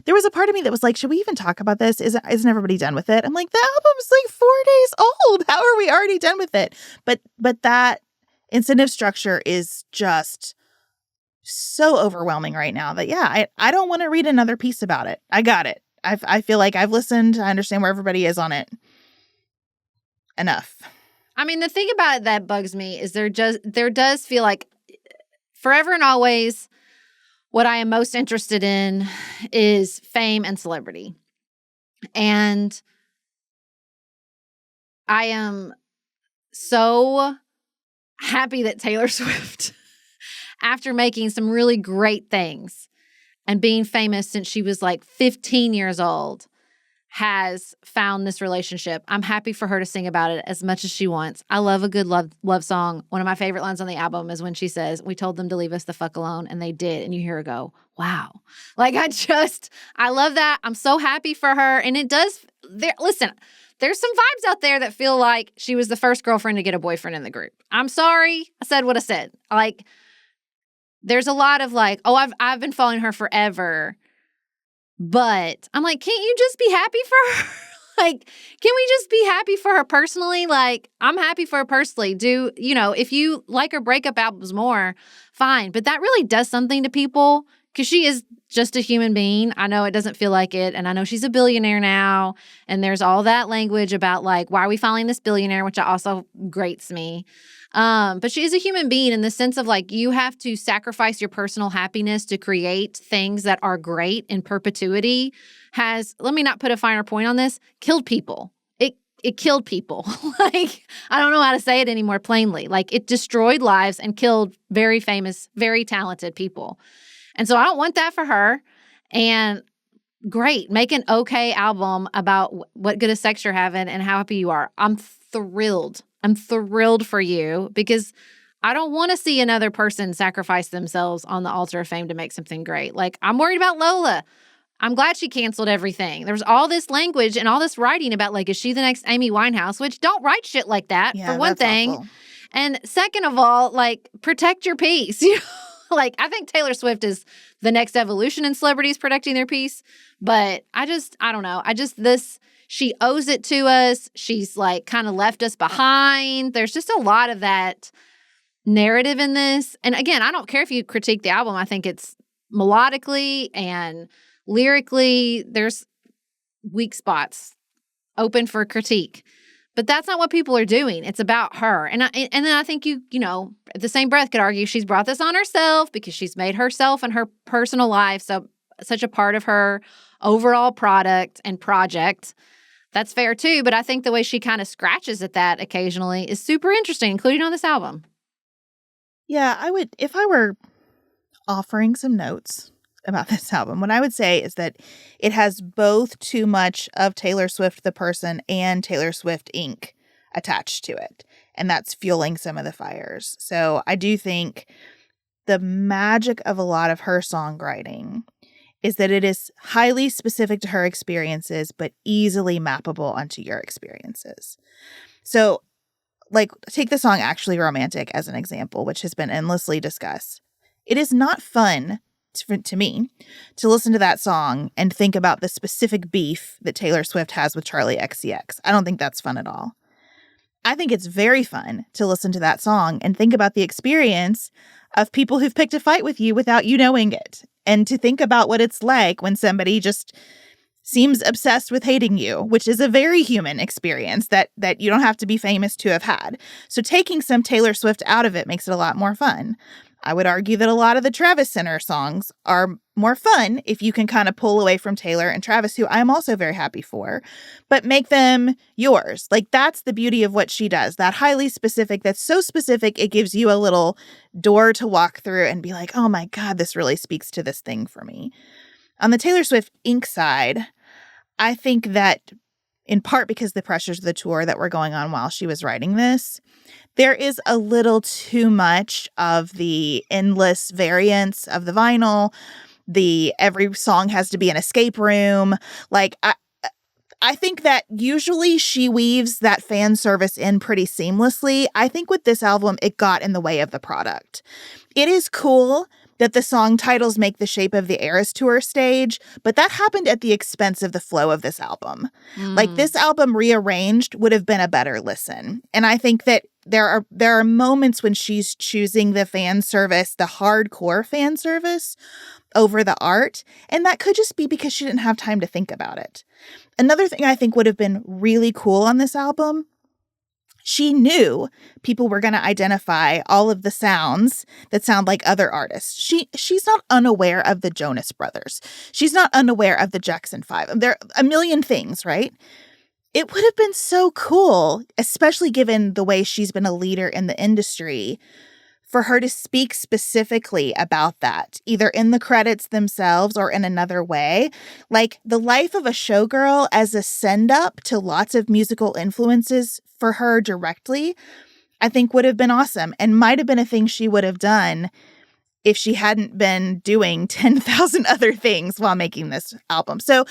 There was a part of me that was like, should we even talk about this? Isn't everybody done with it? I'm like, the album's like 4 days old. How are we already done with it? But that incentive structure is just so overwhelming right now that, I don't want to read another piece about it. I got it. I feel like I've listened. I understand where everybody is on it. Enough. I mean, the thing about it that bugs me is there does feel like forever and always what I am most interested in is fame and celebrity. And I am so happy that Taylor Swift, after making some really great things and being famous since she was like 15 years old, has found this relationship. I'm happy for her to sing about it as much as she wants. I love a good love song. One of my favorite lines on the album is when she says, "We told them to leave us the fuck alone, and they did." And you hear her go, wow. Like, I love that. I'm so happy for her. And it does, listen, there's some vibes out there that feel like she was the first girlfriend to get a boyfriend in the group. I'm sorry. I said what I said. Like, there's a lot of like, oh, I've been following her forever. But I'm like, can't you just be happy for her? Like, can we just be happy for her personally? Like, I'm happy for her personally. If you like her breakup albums more, fine. But that really does something to people because she is just a human being. I know it doesn't feel like it. And I know she's a billionaire now. And there's all that language about like, why are we following this billionaire, which also grates me. But she is a human being in the sense of like you have to sacrifice your personal happiness to create things that are great in perpetuity. Has, let me not put a finer point on this, killed people. It killed people. Like, I don't know how to say it any more plainly. Like, it destroyed lives and killed very famous, very talented people. And so I don't want that for her. And great, make an okay album about what good of sex you're having and how happy you are. I'm thrilled. I'm thrilled for you because I don't want to see another person sacrifice themselves on the altar of fame to make something great. Like, I'm worried about Lola. I'm glad she canceled everything. There's all this language and all this writing about, like, is she the next Amy Winehouse? Which, don't write shit like that, Yeah, for one that's thing. awful. And second of all, like, protect your peace. You know? Like, I think Taylor Swift is the next evolution in celebrities protecting their peace. But I don't know. She owes it to us. She's, like, kind of left us behind. There's just a lot of that narrative in this. And again, I don't care if you critique the album. I think it's melodically and lyrically, there's weak spots open for critique. But that's not what people are doing. It's about her. And then I think you know, the same breath could argue she's brought this on herself because she's made herself and her personal life such a part of her overall product and project. That's fair too, but I think the way she kind of scratches at that occasionally is super interesting, including on this album. Yeah, I would, if I were offering some notes about this album, what I would say is that it has both too much of Taylor Swift the person and Taylor Swift Inc. attached to it. And that's fueling some of the fires. So I do think the magic of a lot of her songwriting is that it is highly specific to her experiences, but easily mappable onto your experiences. So, like, take the song Actually Romantic as an example, which has been endlessly discussed. It is not fun to me to listen to that song and think about the specific beef that Taylor Swift has with Charlie XCX. I don't think that's fun at all. I think it's very fun to listen to that song and think about the experience of people who've picked a fight with you without you knowing it, and to think about what it's like when somebody just seems obsessed with hating you, which is a very human experience that you don't have to be famous to have had. So taking some Taylor Swift out of it makes it a lot more fun. I would argue that a lot of the Travis Center songs are more fun if you can kind of pull away from Taylor and Travis, who I'm also very happy for, but make them yours. Like, that's the beauty of what she does. That highly specific, that's so specific, it gives you a little door to walk through and be like, oh my God, this really speaks to this thing for me. On the Taylor Swift Inc. side, I think that in part because the pressures of the tour that were going on while she was writing this, there is a little too much of the endless variants of the vinyl. Every song has to be an escape room. Like, I think that usually she weaves that fan service in pretty seamlessly. I think with this album, it got in the way of the product. It is cool that the song titles make the shape of the Eras Tour stage, but that happened at the expense of the flow of this album. Like, this album rearranged would have been a better listen. And I think that there are moments when she's choosing the fan service, the hardcore fan service, over the art, and that could just be because she didn't have time to think about it. Another thing I think would have been really cool on this album, she knew people were going to identify all of the sounds that sound like other artists. She's not unaware of the Jonas Brothers. She's not unaware of the Jackson 5. There are a million things, right? It would have been so cool, especially given the way she's been a leader in the industry, for her to speak specifically about that, either in the credits themselves or in another way. Like, the life of a showgirl as a send-up to lots of musical influences for her directly, I think would have been awesome, and might have been a thing she would have done if she hadn't been doing 10,000 other things while making this album. So,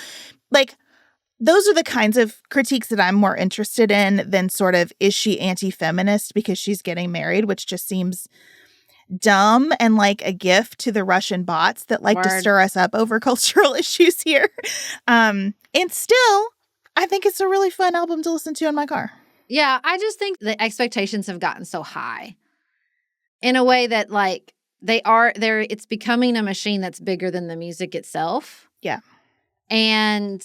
like, those are the kinds of critiques that I'm more interested in than sort of, is she anti-feminist because she's getting married, which just seems dumb and like a gift to the Russian bots that like to stir us up over cultural issues here. And still, I think it's a really fun album to listen to in my car. Yeah, I just think the expectations have gotten so high in a way that, like, it's becoming a machine that's bigger than the music itself. Yeah. And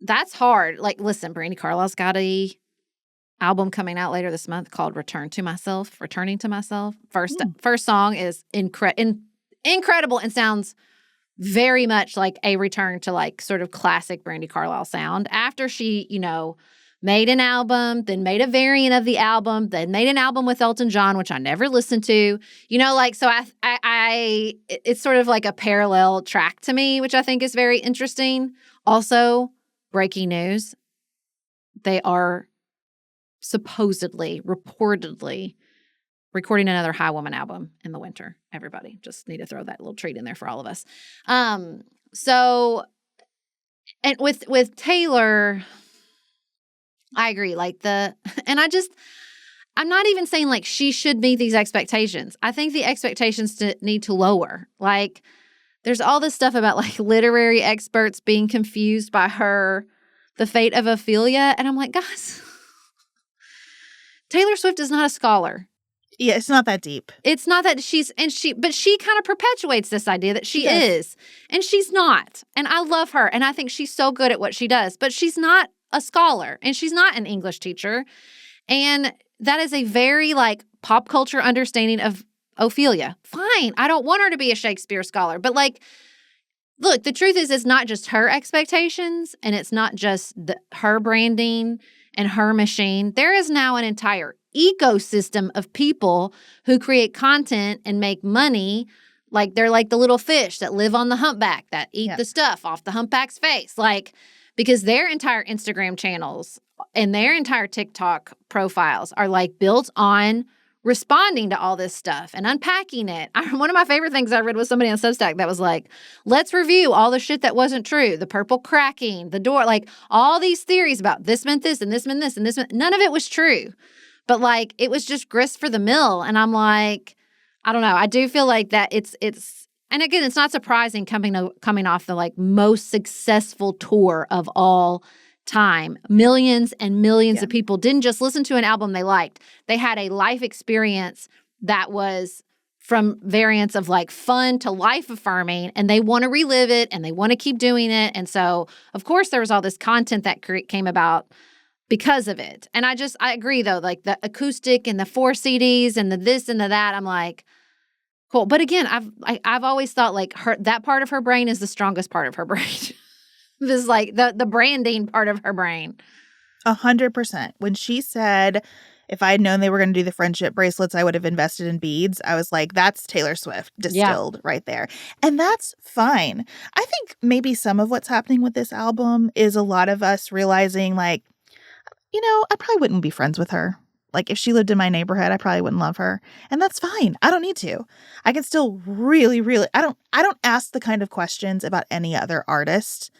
that's hard. Like, listen, Brandy Carlisle's got a album coming out later this month called Returning to Myself. First song is incredible and sounds very much like a return to like sort of classic Brandi Carlile sound. After she, made an album, then made a variant of the album, then made an album with Elton John, which I never listened to. So it's sort of like a parallel track to me, which I think is very interesting. Also, breaking news, they are reportedly recording another High Woman album in the winter. Everybody just need to throw that little treat in there for all of us. So, and with Taylor, I agree. I'm not even saying like she should meet these expectations. I think the expectations need to lower. Like, there's all this stuff about like literary experts being confused by the fate of Ophelia. And I'm like, guys, Taylor Swift is not a scholar. Yeah, it's not that deep. It's not that but she kind of perpetuates this idea that she is, and she's not. And I love her, and I think she's so good at what she does, but she's not a scholar, and she's not an English teacher. And that is a very like pop culture understanding of Ophelia. Fine. I don't want her to be a Shakespeare scholar, but like, look, the truth is it's not just her expectations, and it's not just her branding and her machine. There is now an entire ecosystem of people who create content and make money. Like, they're like the little fish that live on the humpback that eat the stuff off the humpback's face. Like, because their entire Instagram channels and their entire TikTok profiles are like built on responding to all this stuff and unpacking it. One of my favorite things I read was somebody on Substack that was like, let's review all the shit that wasn't true. The purple cracking, the door, like all these theories about this meant this and this meant this and this meant, none of it was true. But like, it was just grist for the mill. And I'm like, I don't know. I do feel like that it's, and again, it's not surprising coming off the like most successful tour of all time. Millions and millions of people didn't just listen to an album they liked. They had a life experience that was from variants of like fun to life affirming, and they want to relive it and they want to keep doing it. And so, of course, there was all this content that came about because of it. And I agree though, like the acoustic and the 4 CDs and the this and the that, I'm like, cool. But again, I've always thought like that part of her brain is the strongest part of her brain. This is like the branding part of her brain. 100%. When she said, if I had known they were going to do the friendship bracelets, I would have invested in beads. I was like, that's Taylor Swift distilled right there. And that's fine. I think maybe some of what's happening with this album is a lot of us realizing like, I probably wouldn't be friends with her. Like, if she lived in my neighborhood, I probably wouldn't love her. And that's fine. I don't need to. I can still really, really, I don't ask the kind of questions about any other artist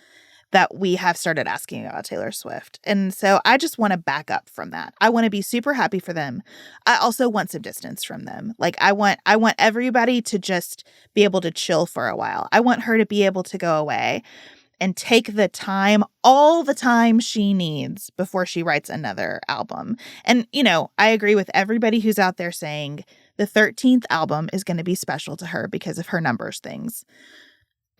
that we have started asking about Taylor Swift. And so I just want to back up from that. I want to be super happy for them. I also want some distance from them. Like, I want everybody to just be able to chill for a while. I want her to be able to go away and take the time, all the time she needs before she writes another album. And, I agree with everybody who's out there saying the 13th album is going to be special to her because of her numbers things.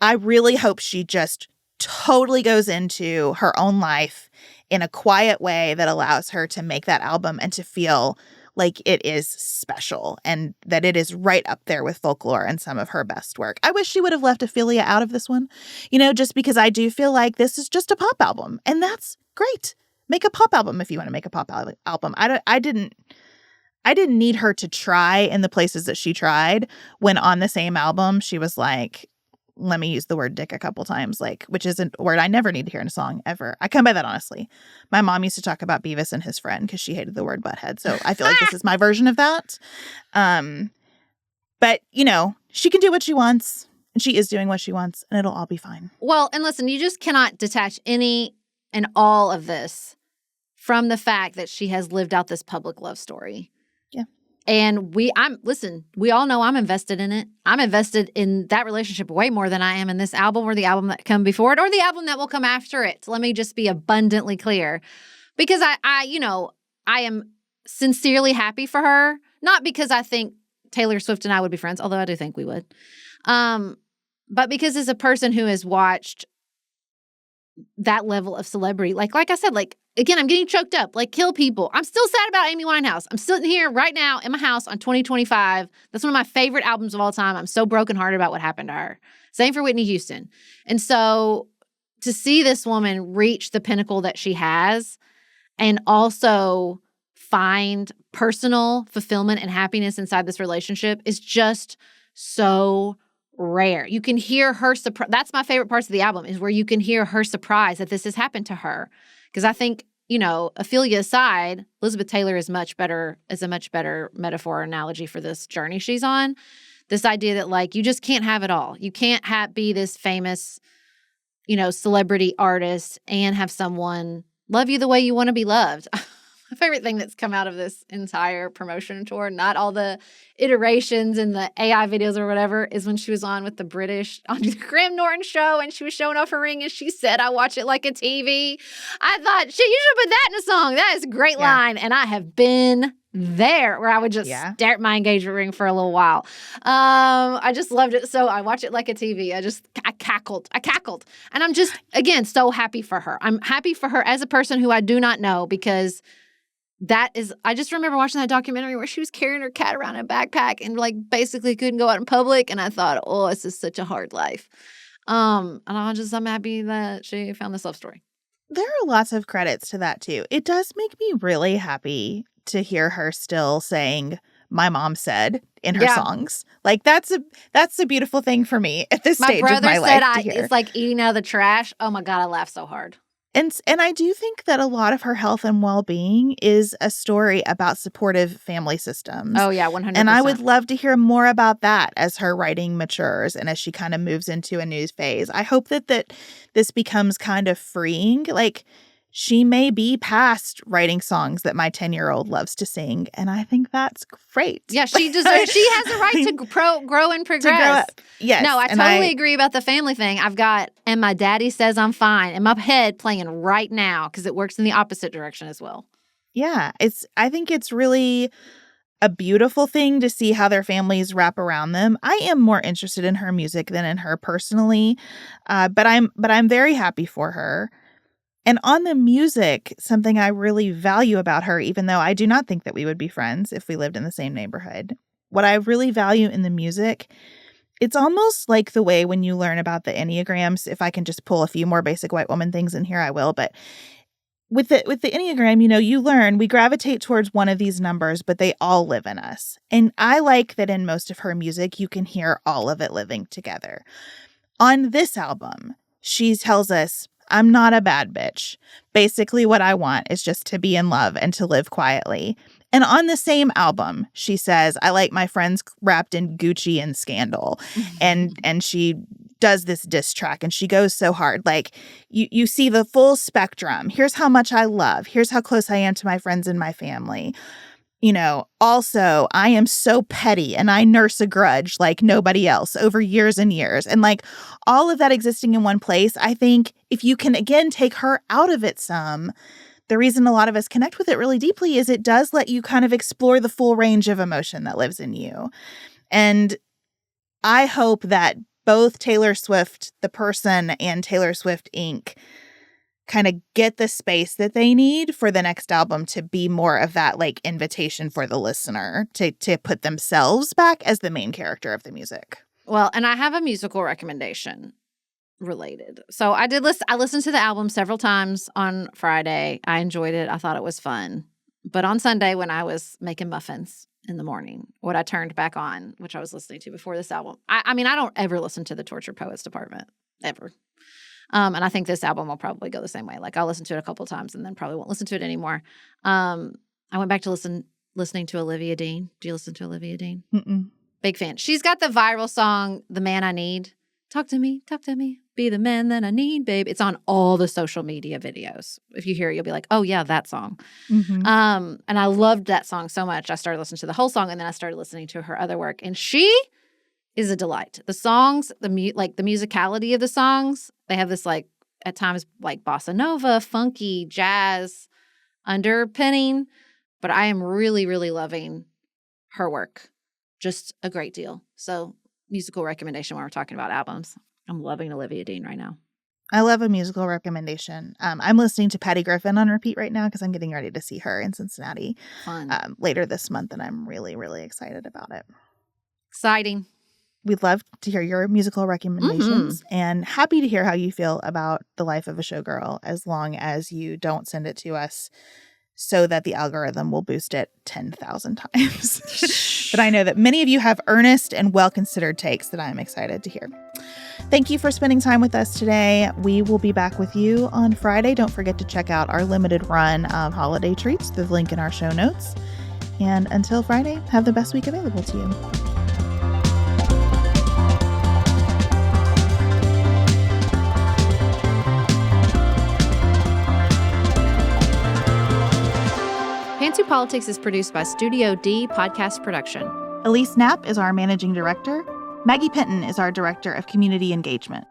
I really hope she just totally goes into her own life in a quiet way that allows her to make that album and to feel like it is special and that it is right up there with Folklore and some of her best work. I wish she would have left Ophelia out of this one, just because I do feel like this is just a pop album, and that's great. Make a pop album if you want to make a pop album. I didn't need her to try in the places that she tried when on the same album she was like, let me use the word dick a couple times, like, which isn't a word I never need to hear in a song ever. I come by that honestly. My mom used to talk about Beavis and his friend because she hated the word butthead. So I feel like this is my version of that. But, she can do what she wants, and she is doing what she wants, and it'll all be fine. Well, and listen, you just cannot detach any and all of this from the fact that she has lived out this public love story. Yeah. And we all know I'm invested in it. I'm invested in that relationship way more than I am in this album or the album that come before it or the album that will come after it. Let me just be abundantly clear. Because I am sincerely happy for her. Not because I think Taylor Swift and I would be friends, although I do think we would. But because as a person who has watched that level of celebrity, like I said, like again, I'm getting choked up. Like, kill people. I'm still sad about Amy Winehouse. I'm sitting here right now in my house on 2025. That's one of my favorite albums of all time. I'm so brokenhearted about what happened to her. Same for Whitney Houston. And so to see this woman reach the pinnacle that she has and also find personal fulfillment and happiness inside this relationship is just so rare. You can hear her surprise. That's my favorite parts of the album, is where you can hear her surprise that this has happened to her. Because I think, Ophelia aside, Elizabeth Taylor is a much better metaphor or analogy for this journey she's on. This idea that, like, you just can't have it all. You can't be this famous, celebrity artist and have someone love you the way you want to be loved. My favorite thing that's come out of this entire promotion tour, not all the iterations and the AI videos or whatever, is when she was on with the British on the Graham Norton show and she was showing off her ring and she said, "I watch it like a TV." I thought, shit, you should put that in a song. That is a great line. And I have been there, where I would just stare at my engagement ring for a little while. I just loved it. So I watch it like a TV. I cackled. And I'm just, again, so happy for her. I'm happy for her as a person who I do not know, because I just remember watching that documentary where she was carrying her cat around in a backpack and, like, basically couldn't go out in public. And I thought, oh, this is such a hard life. And I'm happy that she found this love story. There are lots of credits to that too. It does make me really happy to hear her still saying "my mom said" in her songs. Like, that's a beautiful thing for me at this stage of my life to hear. It's like eating out of the trash. Oh my God, I laughed so hard. And I do think that a lot of her health and well-being is a story about supportive family systems. Oh, yeah, 100%. And I would love to hear more about that as her writing matures and as she kind of moves into a new phase. I hope that this becomes kind of freeing. Like, she may be past writing songs that my 10-year-old loves to sing, and I think that's great. Yeah, she deserves. She has a right to grow and progress. To grow up. Yes. No, I totally agree about the family thing. I've got "And My Daddy Says I'm Fine" in my head playing right now, because it works in the opposite direction as well. Yeah, I think it's really a beautiful thing to see how their families wrap around them. I am more interested in her music than in her personally, but I'm very happy for her. And on the music, something I really value about her, even though I do not think that we would be friends if we lived in the same neighborhood, what I really value in the music, it's almost like the way when you learn about the Enneagrams. If I can just pull a few more basic white woman things in here, I will. But with the Enneagram, you learn we gravitate towards one of these numbers, but they all live in us. And I like that in most of her music, you can hear all of it living together. On this album, she tells us, "I'm not a bad bitch. Basically, what I want is just to be in love and to live quietly." And on the same album, she says, "I like my friends wrapped in Gucci and scandal." And she does this diss track, and she goes so hard. Like, you see the full spectrum. Here's how much I love. Here's how close I am to my friends and my family. Also, I am so petty and I nurse a grudge like nobody else over years and years. And, like, all of that existing in one place, I think if you can, again, take her out of it some, the reason a lot of us connect with it really deeply is it does let you kind of explore the full range of emotion that lives in you. And I hope that both Taylor Swift, the person, and Taylor Swift Inc. kind of get the space that they need for the next album to be more of that, like, invitation for the listener to put themselves back as the main character of the music. Well, and I have a musical recommendation related. So I listened to the album several times on Friday. I enjoyed it. I thought it was fun. But on Sunday, when I was making muffins in the morning, what I turned back on, which I was listening to before this album, I mean, I don't ever listen to the Tortured Poets Department, ever. And I think this album will probably go the same way. Like, I'll listen to it a couple times and then probably won't listen to it anymore. I went back to listening to Olivia Dean. Do you listen to Olivia Dean? Mm-mm. Big fan. She's got the viral song, "The Man I Need." Talk to me, be the man that I need, babe. It's on all the social media videos. If you hear it, you'll be like, oh yeah, that song. Mm-hmm. And I loved that song so much. I started listening to the whole song, and then I started listening to her other work. And she is a delight. The songs, the musicality of the songs, they have this, like, at times, like, bossa nova, funky, jazz underpinning. But I am really, really loving her work. Just a great deal. So, musical recommendation while we're talking about albums. I'm loving Olivia Dean right now. I love a musical recommendation. I'm listening to Patty Griffin on repeat right now because I'm getting ready to see her in Cincinnati later this month, and I'm really, really excited about it. Exciting. We'd love to hear your musical recommendations and happy to hear how you feel about The Life of a Showgirl, as long as you don't send it to us so that the algorithm will boost it 10,000 times. But I know that many of you have earnest and well-considered takes that I'm excited to hear. Thank you for spending time with us today. We will be back with you on Friday. Don't forget to check out our limited run of holiday treats, the link in our show notes. And until Friday, have the best week available to you. Pantsuit Politics is produced by Studio D Podcast Production. Elise Knapp is our managing director. Maggie Penton is our director of community engagement.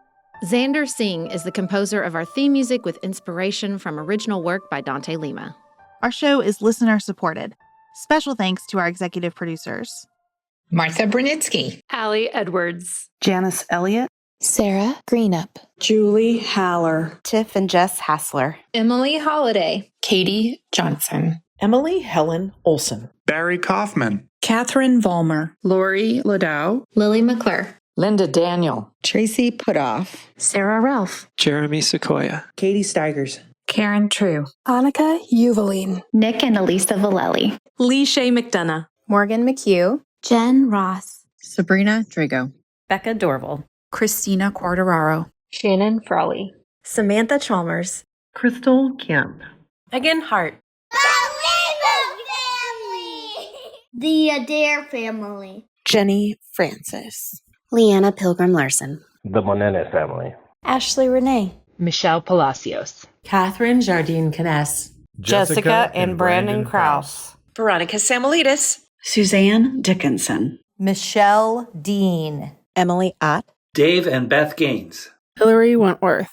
Xander Singh is the composer of our theme music with inspiration from original work by Dante Lima. Our show is listener supported. Special thanks to our executive producers: Martha Brunitsky, Allie Edwards, Janice Elliott, Sarah Greenup, Julie Haller, Tiff and Jess Hassler, Emily Holiday, Katie Johnson, Emily Helen Olson, Barry Kaufman, Catherine Vollmer, Lori Ladow, Lily McClure, Linda Daniel, Tracy Putoff, Sarah Ralph, Jeremy Sequoia, Katie Steigers, Karen True, Annika Uvaline, Nick and Elisa Valelli, Lee Shea McDonough, Morgan McHugh, Jen Ross, Sabrina Drago, Becca Dorval, Christina Quartararo, Shannon Frawley, Samantha Chalmers, Crystal Kemp, Megan Hart, The Adair family. Jenny Francis, Leanna Pilgrim Larson, the Monene family, Ashley Renee, Michelle Palacios, Catherine Jardine Kness, Jessica and Brandon Krause, Veronica Samuelidis, Suzanne Dickinson, Michelle Dean, Emily Ott, Dave and Beth Gaines, Hillary Wentworth,